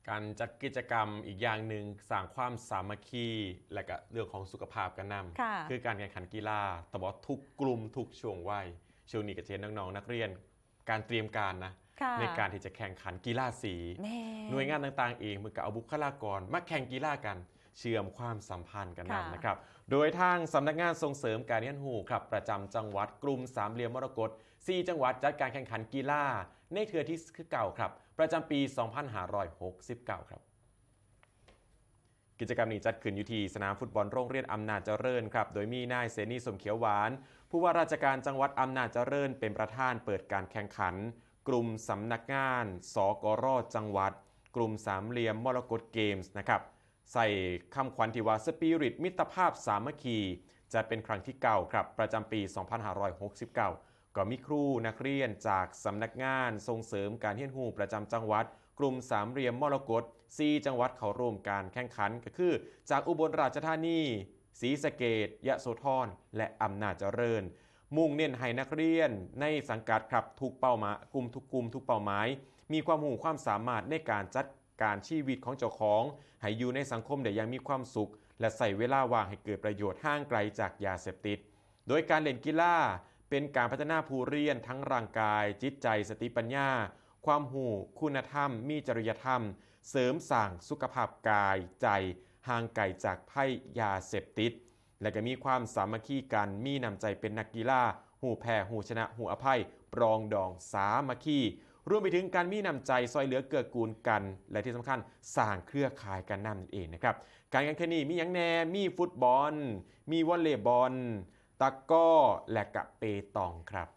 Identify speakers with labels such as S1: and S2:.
S1: การจัดกิจกรรมอีกอย่างหนึ่งสร้างความสามัคคีและก็เรื่องของสุขภาพกันน
S2: ค่ะ
S1: ำคือการแข่งขันกีฬาแต่ว่าทุกกลุ่มทุกช่วงวัยช่วงนี้ก็จะเห็นน้องๆนักเรียนการเตรียมการนะ
S2: ค่ะ
S1: ในการที่จะแข่งขันกีฬาสี
S2: แม่
S1: หน่วยงานต่างๆเองมันก็เอาบุคลากรมาแข่งกีฬากันเชื่อมความสัมพันธ์กัน
S2: ค่ะ
S1: นำนะครับโดยทางสำนักงานส่งเสริมการเรียนรู้ครับประจำจังหวัดกลุ่มสามเหลี่ยมมรกต4จังหวัดจัดการแข่งขันกีฬาในเทือที่เก่าครับประจำปี 2569 ครับ กิจกรรมนี้จัดขึ้นอยู่ที่สนามฟุตบอลโรงเรียนอำนาจเจริญครับโดยมีนายเสนีสมเขียวหวานผู้ว่าราชการจังหวัดอำนาจเจริญเป็นประธานเปิดการแข่งขันกลุ่มสำนักงานสกรจังหวัดกลุ่มสามเหลี่ยมมรกตเกมส์นะครับใส่คำขวัญที่ว่าสปิริตมิตรภาพสามัคคีจะเป็นครั้งที่9ครับประจำปี 2569 ก็มีครูนักเรียนจากสำนักงานส่งเสริมการเรียนรู้ประจำจังหวัดกลุ่มสามเหลี่ยมมรกต4จังหวัดเข้าร่วมการแข่งขันก็คือจากอุบลราชธานีศรีสะเกษยโสธรและอำนาจเจริญมุ่งเน้นให้นักเรียนในสังกัดครับทุกเป้าหมายกลุ่มทุกเป้าหมายมีความรู้ความสามารถในการจัดการชีวิตของเจ้าของให้อยู่ในสังคมได้อย่างมีความสุขและใส่เวลาว่างให้เกิดประโยชน์ห่างไกลจากยาเสพติดโดยการเล่นกีฬาเป็นการพัฒนาผู้เรียนทั้งร่างกายจิตใจสติปัญญาความหูคุณธรรมมีจริยธรรมเสริมสร้างสุขภาพกายใจห่างไกลจากภัยยาเสพติดและก็มีความสามัคคีกันมีน้ำใจเป็นนักกีฬาหูแพ้หูชนะหูอภัยปรองดองสามัคคีรวมไปถึงการมีน้ำใจซอยเหลือเกื้อกูลกันและที่สำคัญสร้างเครือข่ายกันนั่นเองนะครับการแข่งขันนี้มีอย่างแน่มีฟุตบอลมีวอลเลย์บอลตะกร้อและกะเปตองครับ